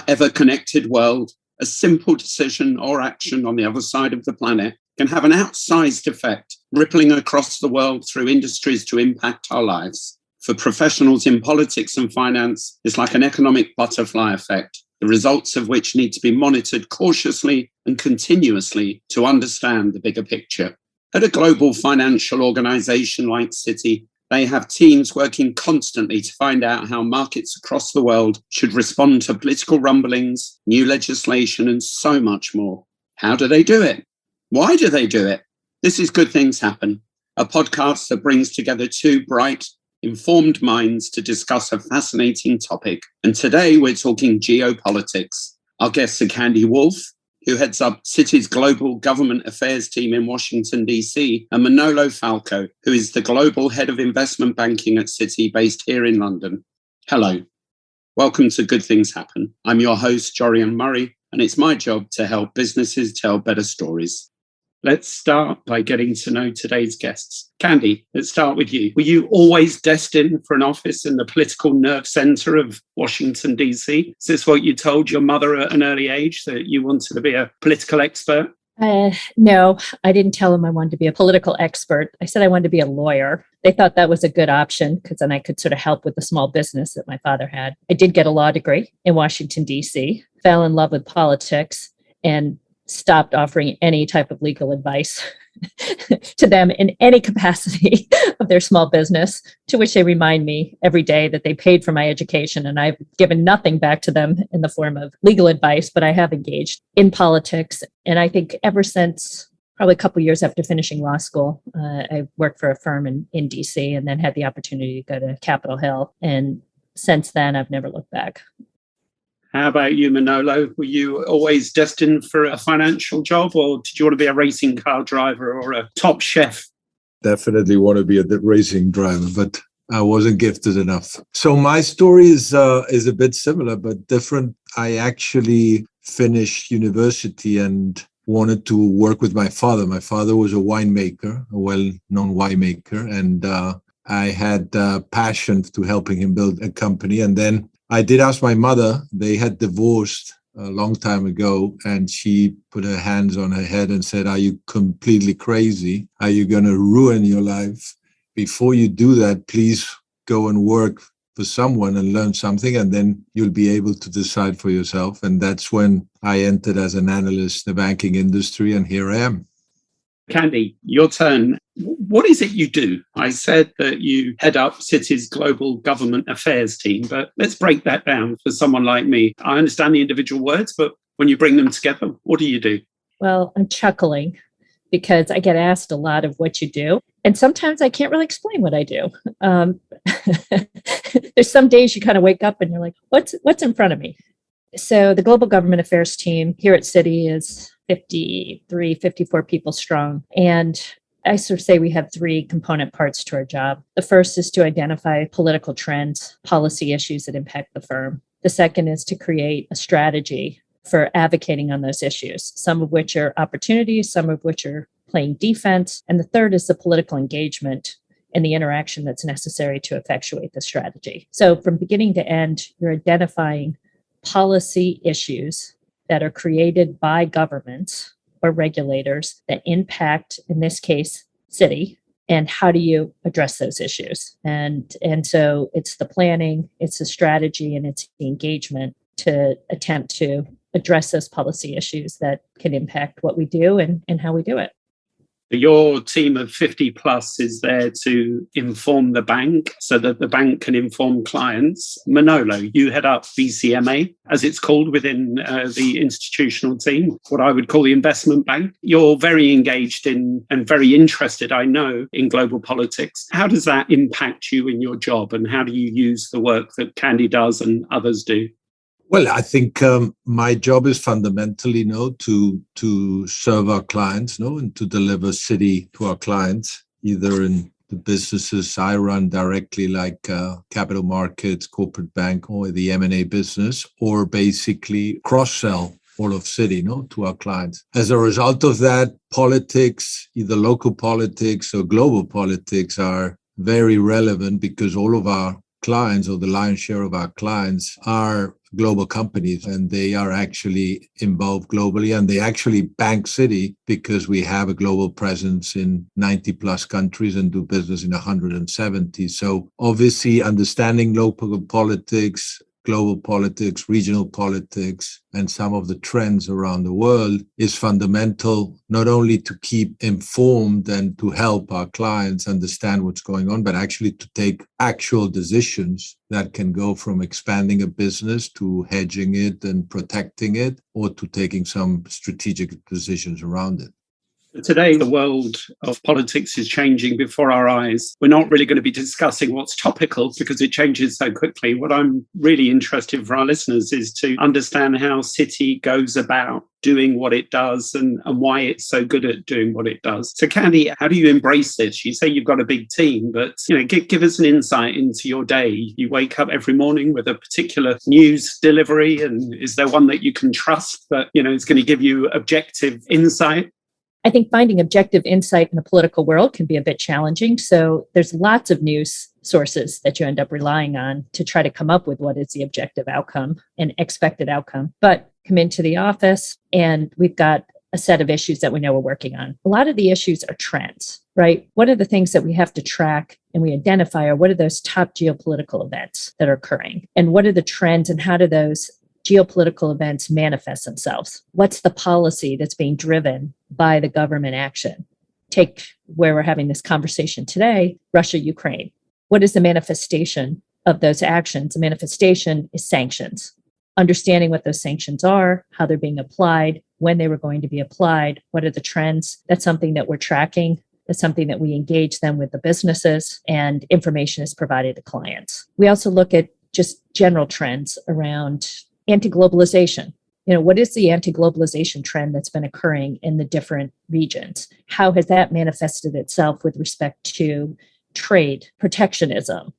ever-connected world, a simple decision or action on the other side of the planet can have an outsized effect, rippling across the world through industries to impact our lives. For professionals in politics and finance, it's like an economic butterfly effect, the results of which need to be monitored cautiously and continuously to understand the bigger picture. At a global financial organization like Citi, they have teams working constantly to find out how markets across the world should respond to political rumblings, new legislation, and so much more. How do they do it? Why do they do it? This is Good Things Happen, a podcast that brings together two bright, informed minds to discuss a fascinating topic. And today we're talking geopolitics. Our guests are Candi Wolff, who heads up Citi's Global Government Affairs team in Washington, D.C., and Manolo Falcó, who is the Global Head of Investment Banking at Citi, based here in London. Hello. Welcome to Good Things Happen. I'm your host, Jorian Murray, and it's my job to help businesses tell better stories. Let's start by getting to know today's guests. Candi, let's start with you. Were you always destined for an office in the political nerve center of Washington, D.C.? Is this what you told your mother at an early age, that you wanted to be a political expert? No, I didn't tell them I wanted to be a political expert. I said I wanted to be a lawyer. They thought that was a good option because then I could sort of help with the small business that my father had. I did get a law degree in Washington, D.C., fell in love with politics, and stopped offering any type of legal advice to them in any capacity of their small business, to which they remind me every day that they paid for my education, and I've given nothing back to them in the form of legal advice, but I have engaged in politics. And I think ever since probably a couple of years after finishing law school, I worked for a firm in DC and then had the opportunity to go to Capitol Hill. And since then, I've never looked back. How about you, Manolo? Were you always destined for a financial job, or did you want to be a racing car driver or a top chef? Definitely want to be a racing driver, but I wasn't gifted enough. So my story is a bit similar, but different. I actually finished university and wanted to work with my father. My father was a winemaker, a well-known winemaker, and I had passion to helping him build a company. And then I did ask my mother. They had divorced a long time ago, and she put her hands on her head and said, "Are you completely crazy? Are you going to ruin your life? Before you do that, please go and work for someone and learn something, and then you'll be able to decide for yourself." And that's when I entered as an analyst in the banking industry, and here I am. Candi, your turn. What is it you do? I said that you head up Citi's Global Government Affairs team, but let's break that down for someone like me. I understand the individual words, but when you bring them together, what do you do? Well, I'm chuckling because I get asked a lot of what you do, and sometimes I can't really explain what I do. There's some days you kind of wake up and you're like, what's in front of me? So the Global Government Affairs team here at Citi is 53, 54 people strong. And I sort of say we have three component parts to our job. The first is to identify political trends, policy issues that impact the firm. The second is to create a strategy for advocating on those issues, some of which are opportunities, some of which are playing defense. And the third is the political engagement and the interaction that's necessary to effectuate the strategy. So from beginning to end, you're identifying policy issues that are created by governments or regulators that impact, in this case, Citi, and how do you address those issues? And so it's the planning, it's the strategy, and it's the engagement to attempt to address those policy issues that can impact what we do and how we do it. Your team of 50 plus is there to inform the bank so that the bank can inform clients. Manolo, you head up BCMA, as it's called within the institutional team, what I would call the investment bank. You're very engaged in and very interested, I know, in global politics. How does that impact you in your job, and how do you use the work that Candi does and others do? Well, I think my job is fundamentally, to serve our clients, and to deliver Citi to our clients, either in the businesses I run directly, like capital markets, corporate bank, or the M&A business, or basically cross-sell all of Citi, to our clients. As a result of that, politics, either local politics or global politics, are very relevant because all of our clients, or the lion's share of our clients, are global companies, and they are actually involved globally, and they actually bank Citi because we have a global presence in 90 plus countries and do business in 170. So obviously understanding local politics, global politics, regional politics, and some of the trends around the world is fundamental, not only to keep informed and to help our clients understand what's going on, but actually to take actual decisions that can go from expanding a business to hedging it and protecting it, or to taking some strategic decisions around it. Today, the world of politics is changing before our eyes. We're not really going to be discussing what's topical because it changes so quickly. What I'm really interested for our listeners is to understand how Citi goes about doing what it does and why it's so good at doing what it does. So, Candi, how do you embrace this? You say you've got a big team, but give us an insight into your day. You wake up every morning with a particular news delivery, and is there one that you can trust that is going to give you objective insight? I think finding objective insight in the political world can be a bit challenging. So there's lots of news sources that you end up relying on to try to come up with what is the objective outcome and expected outcome. But come into the office and we've got a set of issues that we know we're working on. A lot of the issues are trends, right? What are the things that we have to track and we identify are what are those top geopolitical events that are occurring? And what are the trends and how do those geopolitical events manifest themselves? What's the policy that's being driven by the government action? Take where we're having this conversation today, Russia, Ukraine. What is the manifestation of those actions? The manifestation is sanctions. Understanding what those sanctions are, how they're being applied, when they were going to be applied, what are the trends? That's something that we're tracking. That's something that we engage them with the businesses, and information is provided to clients. We also look at just general trends around anti-globalization. What is the anti-globalization trend that's been occurring in the different regions? How has that manifested itself with respect to trade, protectionism,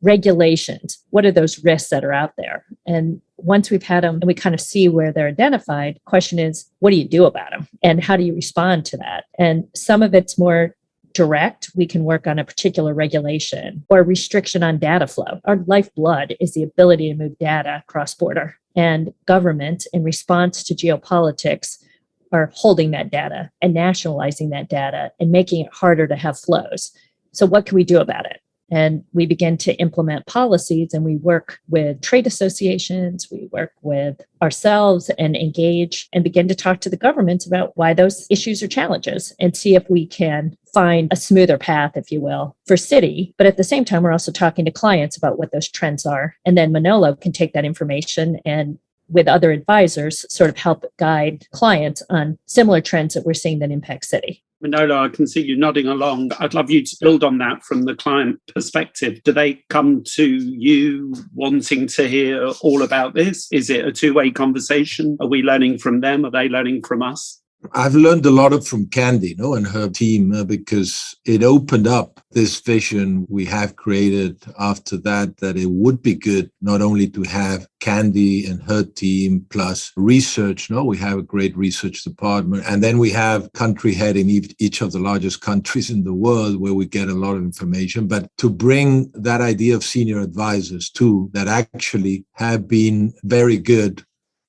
regulations? What are those risks that are out there? And once we've had them and we kind of see where they're identified, the question is, what do you do about them? And how do you respond to that? And some of it's more direct. We can work on a particular regulation or restriction on data flow. Our lifeblood is the ability to move data cross-border. And government, in response to geopolitics, are holding that data and nationalizing that data and making it harder to have flows. So what can we do about it? And we begin to implement policies, and we work with trade associations, we work with ourselves and engage and begin to talk to the governments about why those issues are challenges and see if we can find a smoother path, if you will, for Citi. But at the same time, we're also talking to clients about what those trends are. And then Manolo can take that information and with other advisors, sort of help guide clients on similar trends that we're seeing that impact Citi. Manolo, I can see you nodding along. I'd love you to build on that from the client perspective. Do they come to you wanting to hear all about this? Is it a two-way conversation? Are we learning from them? Are they learning from us? I've learned a lot from Candi, and her team, because it opened up this vision we have created after that it would be good not only to have Candi and her team plus research. We have a great research department, and then we have country head in each of the largest countries in the world where we get a lot of information. But to bring that idea of senior advisors too, that actually have been very good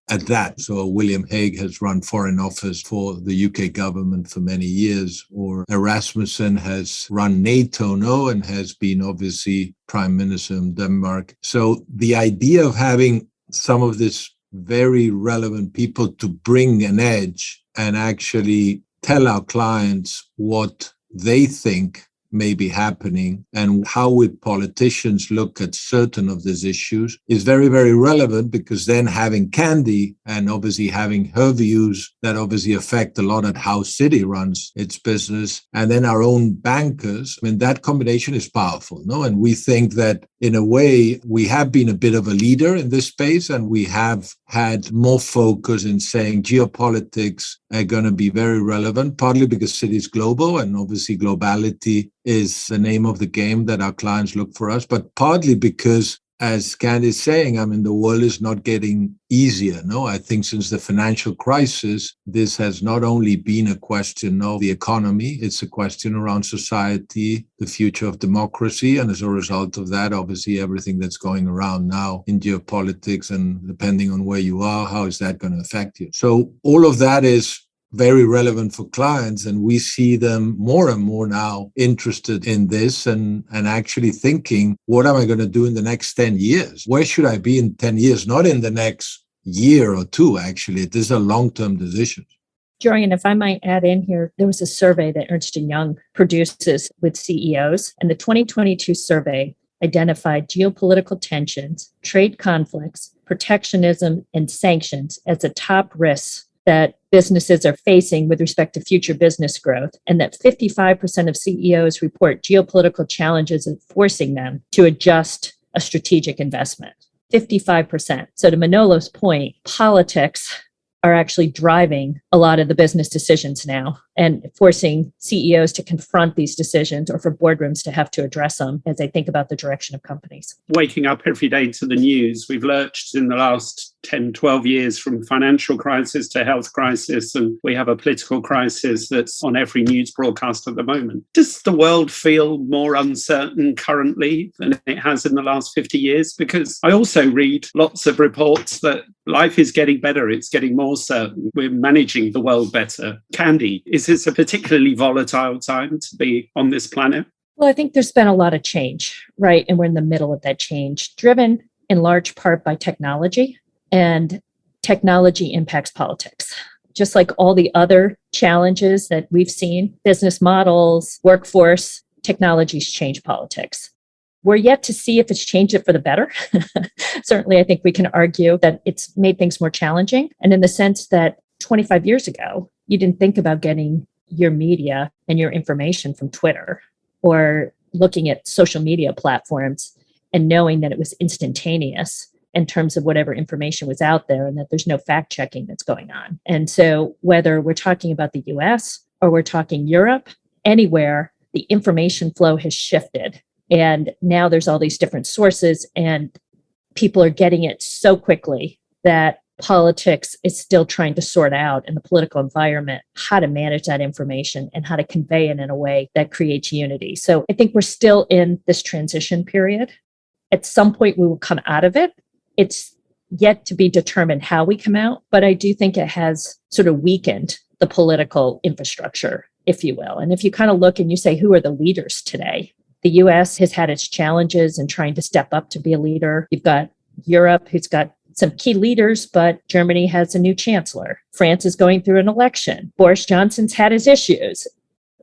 at that. So William Hague has run foreign office for the UK government for many years, or Erasmussen has run NATO, and has been obviously Prime Minister in Denmark. So the idea of having some of this very relevant people to bring an edge and actually tell our clients what they think may be happening and how would politicians look at certain of these issues is very, very relevant, because then having Candi and obviously having her views that obviously affect a lot at how Citi runs its business, and then our own bankers, that combination is powerful, And we think that in a way we have been a bit of a leader in this space, and we have had more focus in saying geopolitics are going to be very relevant, partly because Citi is global and obviously globality is the name of the game that our clients look for us, but partly because as Candi is saying, I mean, the world is not getting easier. No, I think since the financial crisis, this has not only been a question of the economy, it's a question around society, the future of democracy. And as a result of that, obviously, everything that's going around now in geopolitics, and depending on where you are, how is that going to affect you? So all of that is very relevant for clients, and we see them more and more now interested in this and actually thinking, what am I going to do in the next 10 years? Where should I be in 10 years? Not in the next year or two, actually. These are long-term decisions. Jorian, if I might add in here, there was a survey that Ernst & Young produces with CEOs, and the 2022 survey identified geopolitical tensions, trade conflicts, protectionism, and sanctions as the top risks that businesses are facing with respect to future business growth, and that 55% of CEOs report geopolitical challenges as forcing them to adjust a strategic investment. 55%. So to Manolo's point, politics are actually driving a lot of the business decisions now and forcing CEOs to confront these decisions, or for boardrooms to have to address them as they think about the direction of companies. Waking up every day to the news, we've lurched in the last 10, 12 years from financial crisis to health crisis, and we have a political crisis that's on every news broadcast at the moment. Does the world feel more uncertain currently than it has in the last 50 years? Because I also read lots of reports that life is getting better, it's getting more certain, we're managing the world better. Candi, is this a particularly volatile time to be on this planet? Well, I think there's been a lot of change, right? And we're in the middle of that change, driven in large part by technology, and technology impacts politics. Just like all the other challenges that we've seen, business models, workforce, technologies change politics. We're yet to see if it's changed it for the better. Certainly, I think we can argue that it's made things more challenging. And in the sense that 25 years ago, you didn't think about getting your media and your information from Twitter, or looking at social media platforms and knowing that it was instantaneous in terms of whatever information was out there, and that there's no fact checking that's going on. And so whether we're talking about the US or we're talking Europe, anywhere, the information flow has shifted. And now there's all these different sources, and people are getting it so quickly that politics is still trying to sort out, in the political environment, how to manage that information and how to convey it in a way that creates unity. So I think we're still in this transition period. At some point, we will come out of it. It's yet to be determined how we come out, but I do think it has sort of weakened the political infrastructure, if you will. And if you kind of look and you say, who are the leaders today? The US has had its challenges in trying to step up to be a leader. You've got Europe, who's got some key leaders, but Germany has a new chancellor. France is going through an election. Boris Johnson's had his issues.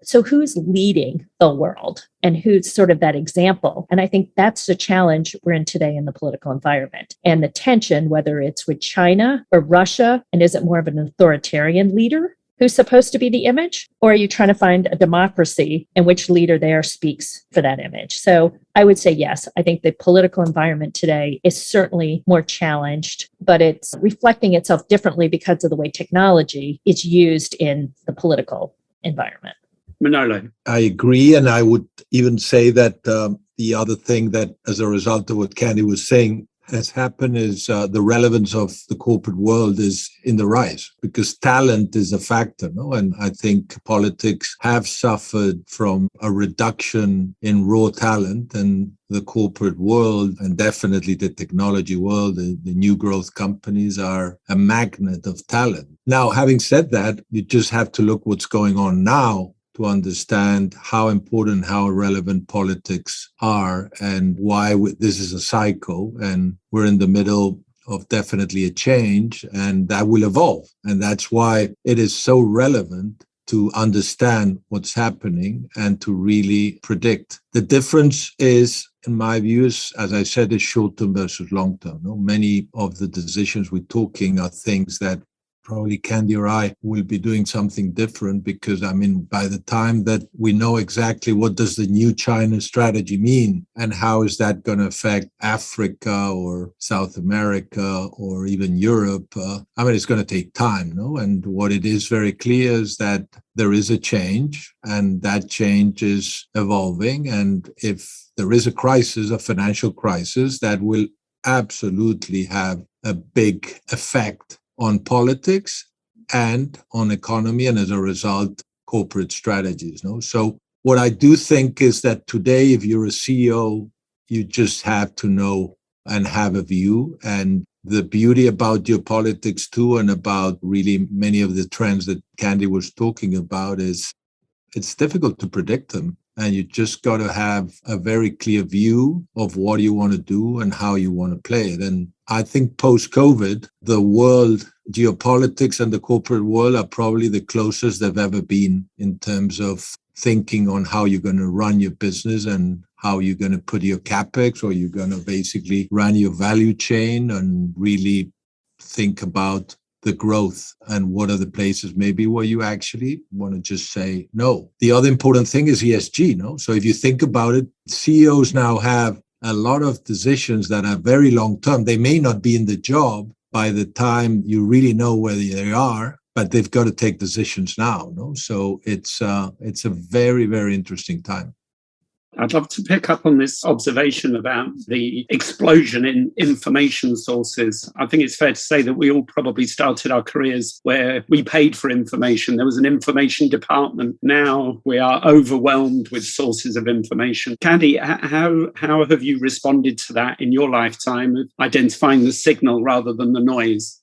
So who's leading the world, and who's sort of that example? And I think that's the challenge we're in today in the political environment. And the tension, whether it's with China or Russia, and is it more of an authoritarian leader who's supposed to be the image? Or are you trying to find a democracy in which leader there speaks for that image? So I would say yes, I think the political environment today is certainly more challenged, but it's reflecting itself differently because of the way technology is used in the political environment. Manolo. I agree. And I would even say that the other thing that, as a result of what Candi was saying, has happened is the relevance of the corporate world is in the rise, because talent is a factor. No? And I think politics have suffered from a reduction in raw talent, and the corporate world, and definitely the technology world, the new growth companies are a magnet of talent. Now, having said that, you just have to look what's going on now to understand how important, how relevant politics are, and why this is a cycle, and we're in the middle of definitely a change, and that will evolve. And that's why it is so relevant to understand what's happening and to really predict. The difference is, in my view, is, as I said, is short-term versus long-term. No? Many of the decisions we're talking are things that probably Candi or I will be doing something different because, by the time that we know exactly what does the new China strategy mean and how is that going to affect Africa or South America or even Europe, it's going to take time, no? And what it is very clear is that there is a change and that change is evolving. And if there is a crisis, a financial crisis, that will absolutely have a big effect on politics and on economy, and as a result, corporate strategies. No? So what I do think is that today, if you're a CEO, you just have to know and have a view. And the beauty about geopolitics too, and about really many of the trends that Candi was talking about, is it's difficult to predict them. And you just got to have a very clear view of what you want to do and how you want to play it. And I think post-COVID, the world, geopolitics and the corporate world are probably the closest they've ever been in terms of thinking on how you're going to run your business and how you're going to put your capex, or you're going to basically run your value chain and really think about the growth and what are the places maybe where you actually want to just say no. The other important thing is ESG, no? So if you think about it, CEOs now have a lot of decisions that are very long term. They may not be in the job by the time you really know where they are, but they've got to take decisions now, no? So it's a very, very interesting time. I'd love to pick up on this observation about the explosion in information sources. I think it's fair to say that we all probably started our careers where we paid for information. There was an information department. Now we are overwhelmed with sources of information. Candi, how have you responded to that in your lifetime of identifying the signal rather than the noise?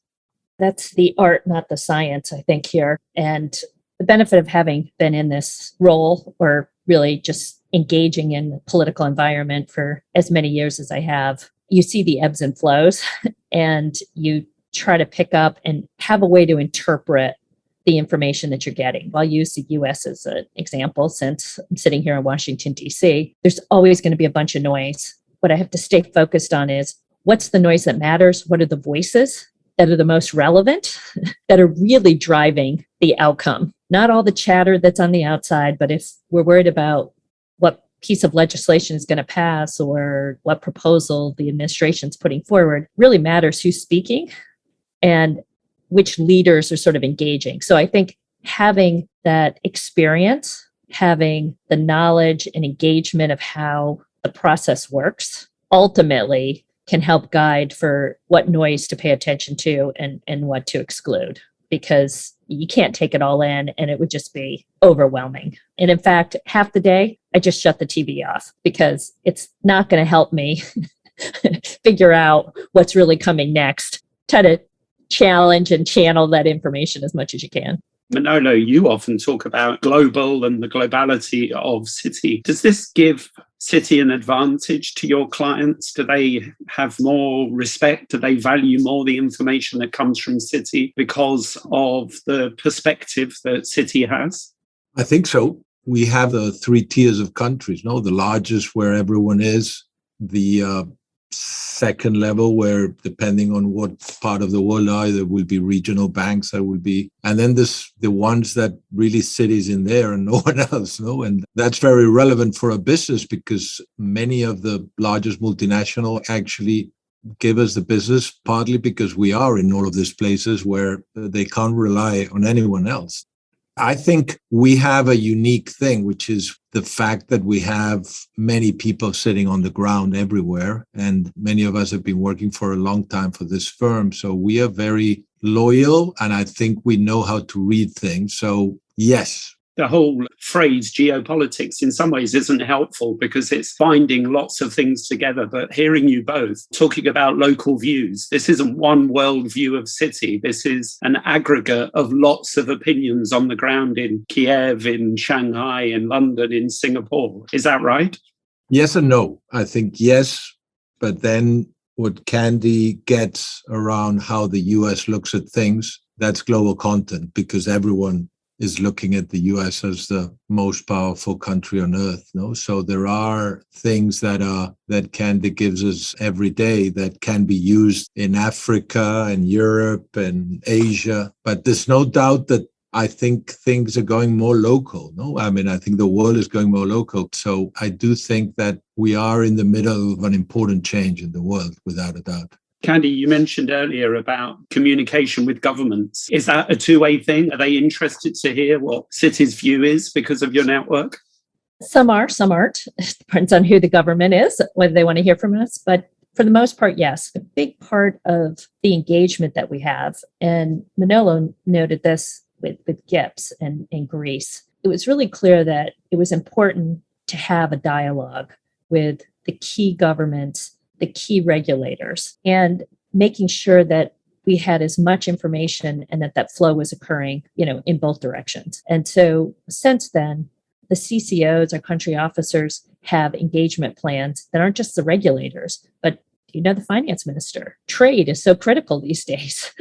That's the art, not the science, I think, here. And the benefit of having been in this role, or really just engaging in the political environment for as many years as I have, you see the ebbs and flows and you try to pick up and have a way to interpret the information that you're getting. I'll use the US as an example, since I'm sitting here in Washington, DC. There's always going to be a bunch of noise. What I have to stay focused on is what's the noise that matters? What are the voices that are the most relevant, that are really driving the outcome? Not all the chatter that's on the outside, but if we're worried about what piece of legislation is going to pass or what proposal the administration's putting forward, really matters who's speaking and which leaders are sort of engaging. So I think having that experience, having the knowledge and engagement of how the process works, ultimately can help guide for what noise to pay attention to and what to exclude, because you can't take it all in and it would just be overwhelming. And in fact, half the day, I just shut the TV off because it's not going to help me figure out what's really coming next. Try to challenge and channel that information as much as you can. Manolo, you often talk about global and the globality of Citi. Does this give Citi an advantage to your clients? Do they have more respect? Do they value more the information that comes from Citi because of the perspective that Citi has? I think so. We have the 3 tiers of countries, no? The largest where everyone is, the second level where, depending on what part of the world are, there will be regional banks, there will be, and then the ones that really Citi's in there and no one else, no? And that's very relevant for a business because many of the largest multinational actually give us the business, partly because we are in all of these places where they can't rely on anyone else. I think we have a unique thing, which is the fact that we have many people sitting on the ground everywhere. And many of us have been working for a long time for this firm. So we are very loyal, and I think we know how to read things. So yes. The whole phrase geopolitics in some ways isn't helpful because it's binding lots of things together. But hearing you both talking about local views, this isn't one world view of Citi. This is an aggregate of lots of opinions on the ground in Kiev, in Shanghai, in London, in Singapore. Is that right? Yes and no. I think yes, but then what Candi gets around how the US looks at things, that's global content because everyone is looking at the US as the most powerful country on earth. No, so there are things that Candi gives us every day that can be used in Africa and Europe and Asia. But there's no doubt that I think things are going more local. No, I mean, I think the world is going more local. So I do think that we are in the middle of an important change in the world, without a doubt. Candi, you mentioned earlier about communication with governments. Is that a two-way thing? Are they interested to hear what Citi's view is because of your network? Some are, some aren't. It depends on who the government is, whether they want to hear from us. But for the most part, yes. A big part of the engagement that we have, and Manolo noted this with GIPS and Greece, it was really clear that it was important to have a dialogue with the key governments, the key regulators, and making sure that we had as much information and that flow was occurring, in both directions. And so since then, the CCOs, our country officers, have engagement plans that aren't just the regulators, but the finance minister. Trade is so critical these days.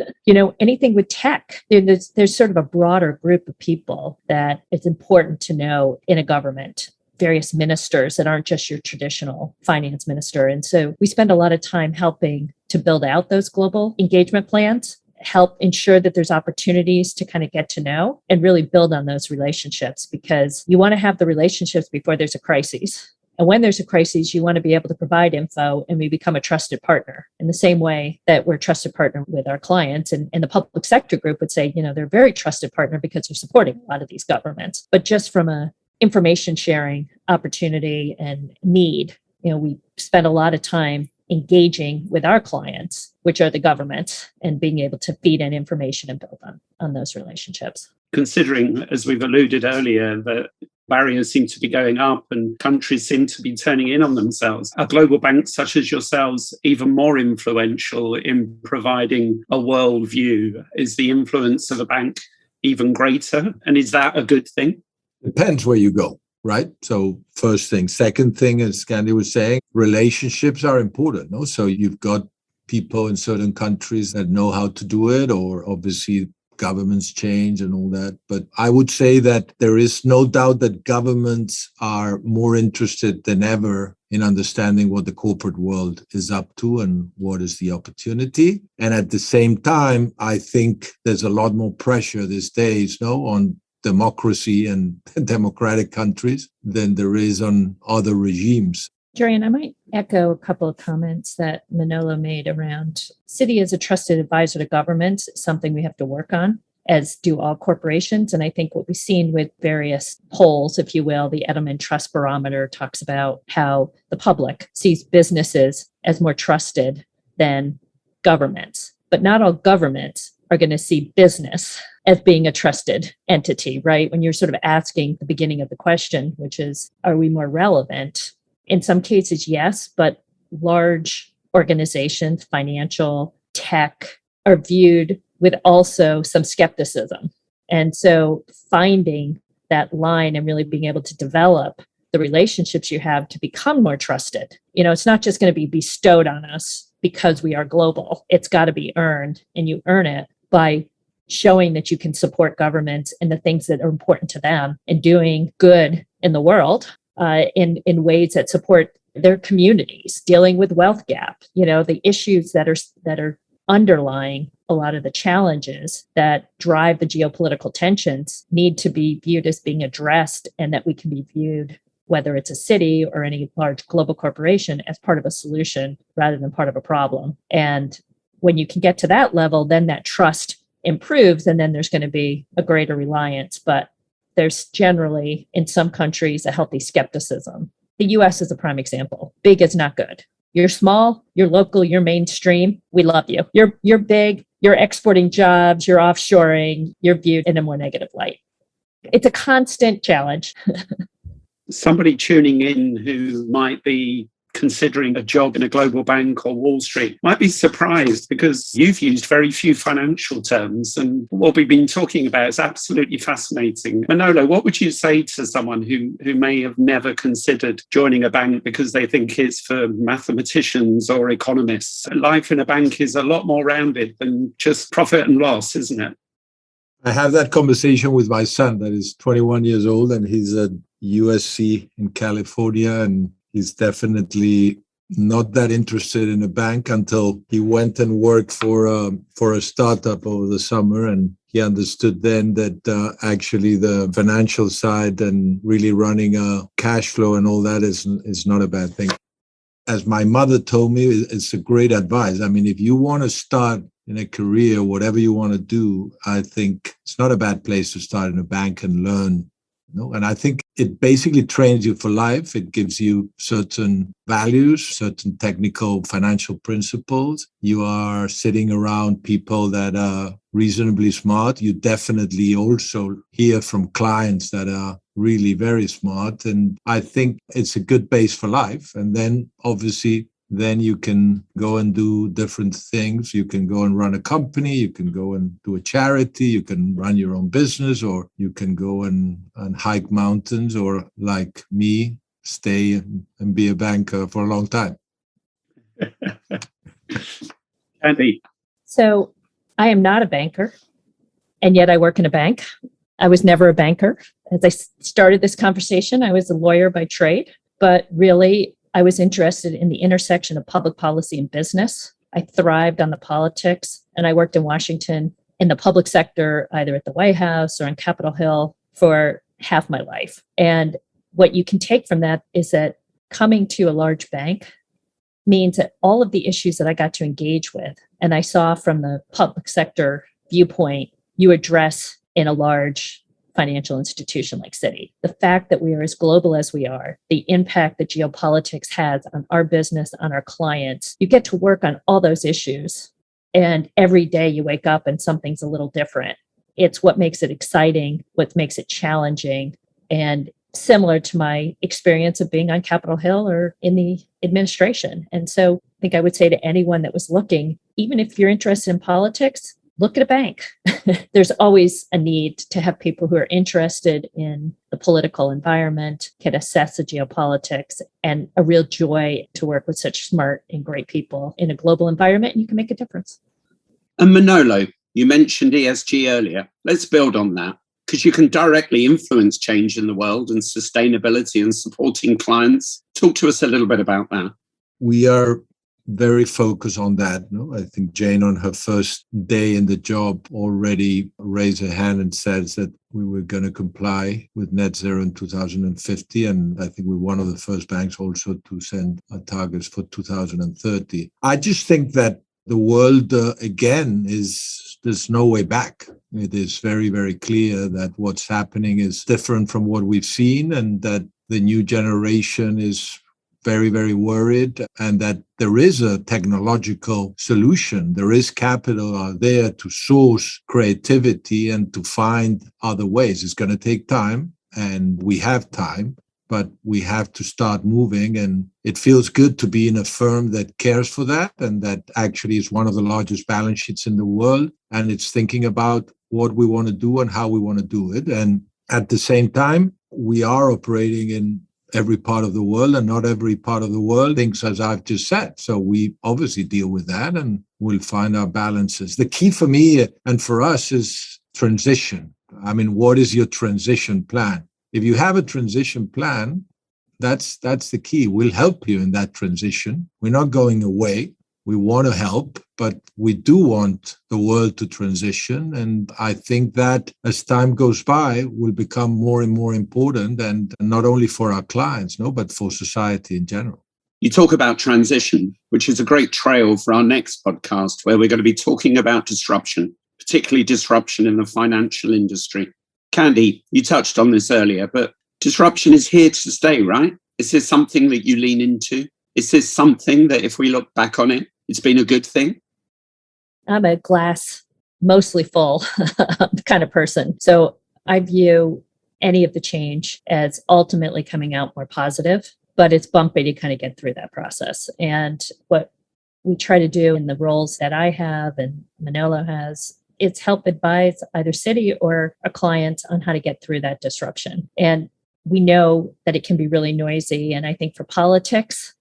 Anything with tech. There's sort of a broader group of people that it's important to know in a government. Various ministers that aren't just your traditional finance minister. And so we spend a lot of time helping to build out those global engagement plans, help ensure that there's opportunities to kind of get to know and really build on those relationships, because you want to have the relationships before there's a crisis. And when there's a crisis, you want to be able to provide info and we become a trusted partner in the same way that we're a trusted partner with our clients. And the public sector group would say, they're a very trusted partner because they're supporting a lot of these governments. But just from a information sharing opportunity and need, we spend a lot of time engaging with our clients, which are the governments, and being able to feed in information and build on those relationships. Considering, as we've alluded earlier, that barriers seem to be going up and countries seem to be turning in on themselves, are global banks such as yourselves even more influential in providing a worldview? Is the influence of a bank even greater? And is that a good thing? Depends where you go, right? So first thing. Second thing, as Candi was saying, relationships are important. No? So you've got people in certain countries that know how to do it, or obviously governments change and all that. But I would say that there is no doubt that governments are more interested than ever in understanding what the corporate world is up to and what is the opportunity. And at the same time, I think there's a lot more pressure these days, on democracy and democratic countries than there is on other regimes. Jurian, I might echo a couple of comments that Manolo made around Citi as a trusted advisor to governments, something we have to work on, as do all corporations. And I think what we've seen with various polls, if you will, the Edelman Trust Barometer talks about how the public sees businesses as more trusted than governments. But not all governments are going to see business as being a trusted entity, right? When you're sort of asking the beginning of the question, which is, are we more relevant? In some cases, yes, but large organizations, financial, tech, are viewed with also some skepticism. And so finding that line and really being able to develop the relationships you have to become more trusted. It's not just going to be bestowed on us because we are global. It's got to be earned, and you earn it by showing that you can support governments and the things that are important to them and doing good in the world in ways that support their communities, dealing with wealth gap, the issues that are underlying a lot of the challenges that drive the geopolitical tensions need to be viewed as being addressed, and that we can be viewed, whether it's a city or any large global corporation, as part of a solution rather than part of a problem. And when you can get to that level, then that trust improves, and then there's going to be a greater reliance. But there's generally, in some countries, a healthy skepticism. The US is a prime example. Big is not good. You're small, you're local, you're mainstream. We love you. You're big, you're exporting jobs, you're offshoring, you're viewed in a more negative light. It's a constant challenge. Somebody tuning in who might be considering a job in a global bank or Wall Street might be surprised, because you've used very few financial terms, and what we've been talking about is absolutely fascinating. Manolo, what would you say to someone who may have never considered joining a bank because they think it's for mathematicians or economists? Life in a bank is a lot more rounded than just profit and loss, isn't it? I have that conversation with my son that is 21 years old, and he's at USC in California, and he's definitely not that interested in a bank until he went and worked for a startup over the summer, and he understood then that actually the financial side and really running a cash flow and all that is not a bad thing. As my mother told me, it's a great advice. I mean, if you want to start in a career, whatever you want to do, I think it's not a bad place to start in a bank and learn. And I think it basically trains you for life. It gives you certain values, certain technical financial principles. You are sitting around people that are reasonably smart. You definitely also hear from clients that are really very smart. And I think it's a good base for life. And then obviously, then you can go and do different things. You can go and run a company. You can go and do a charity. You can run your own business, or you can go and hike mountains, or like me, stay and be a banker for a long time. Candi. So I am not a banker, and yet I work in a bank. I was never a banker. As I started this conversation, I was a lawyer by trade, but really I was interested in the intersection of public policy and business. I thrived on the politics, and I worked in Washington in the public sector, either at the White House or on Capitol Hill for half my life. And what you can take from that is that coming to a large bank means that all of the issues that I got to engage with, and I saw from the public sector viewpoint, you address in a large financial institution like Citi. The fact that we are as global as we are, the impact that geopolitics has on our business, on our clients, you get to work on all those issues. And every day you wake up and something's a little different. It's what makes it exciting, what makes it challenging, and similar to my experience of being on Capitol Hill or in the administration. And so I think I would say to anyone that was looking, even if you're interested in politics, look at a bank. There's always a need to have people who are interested in the political environment, can assess the geopolitics, and a real joy to work with such smart and great people in a global environment, and you can make a difference. And Manolo, you mentioned ESG earlier. Let's build on that, because you can directly influence change in the world and sustainability and supporting clients. Talk to us a little bit about that. We are very focused on that. I think Jane on her first day in the job already raised her hand and says that we were going to comply with net zero in 2050. And I think we're one of the first banks also to send targets for 2030. I just think that the world, again, there's no way back. It is very, very clear that what's happening is different from what we've seen, and that the new generation is very, very worried, and that there is a technological solution. There is capital out there to source creativity and to find other ways. It's going to take time, and we have time, but we have to start moving. And it feels good to be in a firm that cares for that, and that actually is one of the largest balance sheets in the world. And it's thinking about what we want to do and how we want to do it. And at the same time, we are operating in every part of the world, and not every part of the world thinks as I've just said. So we obviously deal with that, and we'll find our balances. The key for me and for us is transition. I mean, what is your transition plan? If you have a transition plan, that's the key. We'll help you in that transition. We're not going away. We want to help, but we do want the world to transition. And I think that as time goes by, will become more and more important, and not only for our clients, but for society in general. You talk about transition, which is a great trail for our next podcast, where we're going to be talking about disruption, particularly disruption in the financial industry. Candi, you touched on this earlier, but disruption is here to stay, right? Is this something that you lean into? Is this something that if we look back on it, it's been a good thing? I'm a glass mostly full kind of person. So I view any of the change as ultimately coming out more positive, but it's bumpy to kind of get through that process. And what we try to do in the roles that I have and Manolo has, it's help advise either Citi or a client on how to get through that disruption. And we know that it can be really noisy. And I think for politics,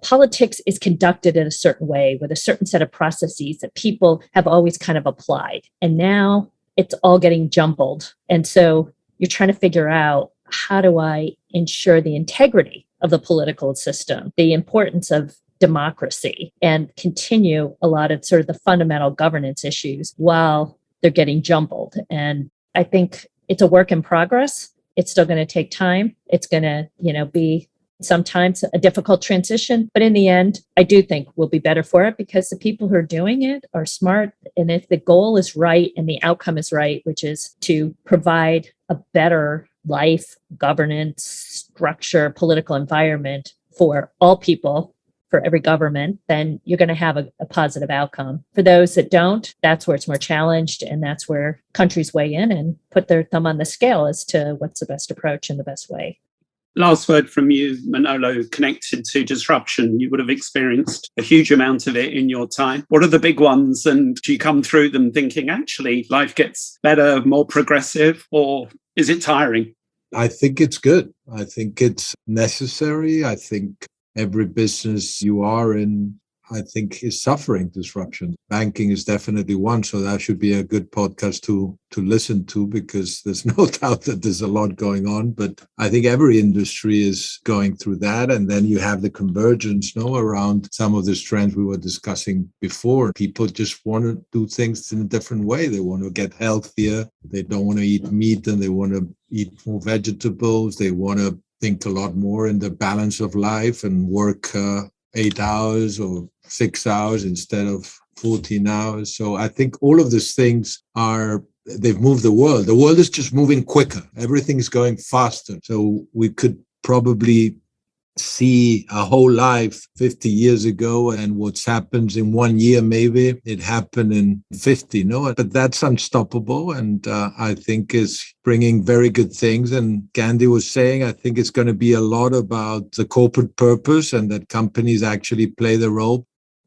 politics is conducted in a certain way with a certain set of processes that people have always kind of applied. And now it's all getting jumbled. And so you're trying to figure out, how do I ensure the integrity of the political system, the importance of democracy, and continue a lot of sort of the fundamental governance issues while they're getting jumbled. And I think it's a work in progress. It's still going to take time. It's going to, be sometimes a difficult transition, but in the end, I do think we'll be better for it because the people who are doing it are smart. And if the goal is right and the outcome is right, which is to provide a better life, governance, structure, political environment for all people, for every government, then you're going to have a positive outcome. For those that don't, that's where it's more challenged. And that's where countries weigh in and put their thumb on the scale as to what's the best approach and the best way. Last word from you, Manolo, connected to disruption. You would have experienced a huge amount of it in your time. What are the big ones? And do you come through them thinking, actually, life gets better, more progressive, or is it tiring? I think it's good. I think it's necessary. I think every business you are in, I think, is suffering disruption. Banking is definitely one, so that should be a good podcast to listen to, because there's no doubt that there's a lot going on. But I think every industry is going through that. And then you have the convergence around some of the trends we were discussing before. People just want to do things in a different way. They want to get healthier. They don't want to eat meat, and they want to eat more vegetables. They want to think a lot more in the balance of life and work 8 hours or 6 hours instead of 14 hours. So I think all of these things they've moved the world. The world is just moving quicker. Everything's going faster. So we could probably see a whole life 50 years ago, and what's happened in 1 year, maybe it happened in 50, but that's unstoppable. And I think is bringing very good things. And Candi was saying, I think it's going to be a lot about the corporate purpose and that companies actually play the role.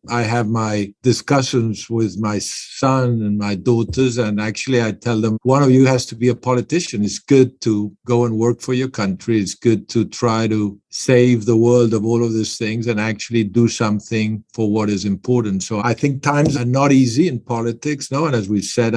I have my discussions with my son and my daughters, and actually I tell them, one of you has to be a politician. It's good to go and work for your country. It's good to try to save the world of all of these things and actually do something for what is important. So I think times are not easy in politics, and as we've said,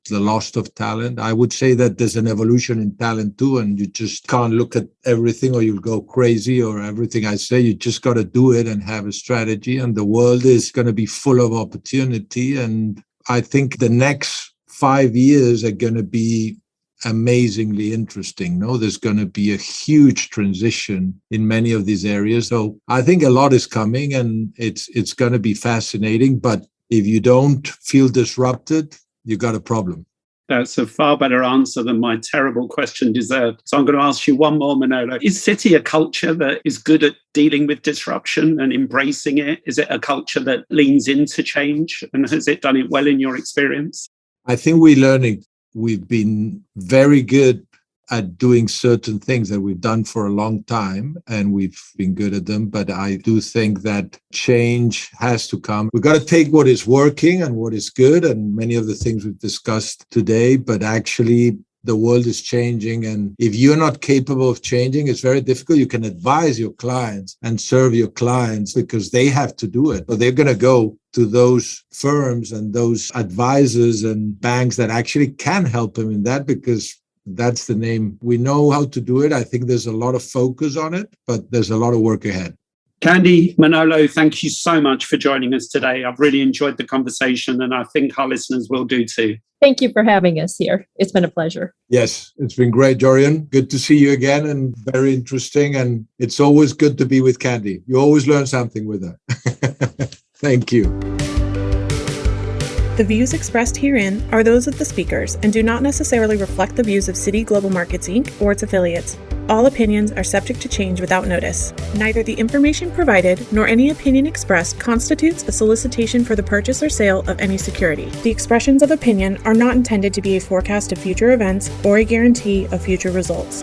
the loss of talent. I would say that there's an evolution in talent too, and you just can't look at everything or you'll go crazy, or everything I say, you just got to do it and have a strategy. And the world is going to be full of opportunity. And I think the next 5 years are going to be amazingly interesting. There's going to be a huge transition in many of these areas. So I think a lot is coming, and it's going to be fascinating. But if you don't feel disrupted, you got a problem. That's a far better answer than my terrible question deserved. So I'm going to ask you one more, Manolo. Is Citi a culture that is good at dealing with disruption and embracing it? Is it a culture that leans into change? And has it done it well in your experience? I think we're learning. We've been very good at doing certain things that we've done for a long time, and we've been good at them. But I do think that change has to come. We've got to take what is working and what is good, and many of the things we've discussed today, but actually the world is changing. And if you're not capable of changing, it's very difficult. You can advise your clients and serve your clients because they have to do it. But they're going to go to those firms and those advisors and banks that actually can help them in that, because that's the name. We know how to do it. I think there's a lot of focus on it, but there's a lot of work ahead. Candi, Manolo, thank you so much for joining us today. I've really enjoyed the conversation, and I think our listeners will do too. Thank you for having us here. It's been a pleasure. Yes, it's been great, Jorian. Good to see you again, and very interesting. And it's always good to be with Candi. You always learn something with her. Thank you. The views expressed herein are those of the speakers and do not necessarily reflect the views of Citi Global Markets Inc. or its affiliates. All opinions are subject to change without notice. Neither the information provided nor any opinion expressed constitutes a solicitation for the purchase or sale of any security. The expressions of opinion are not intended to be a forecast of future events or a guarantee of future results.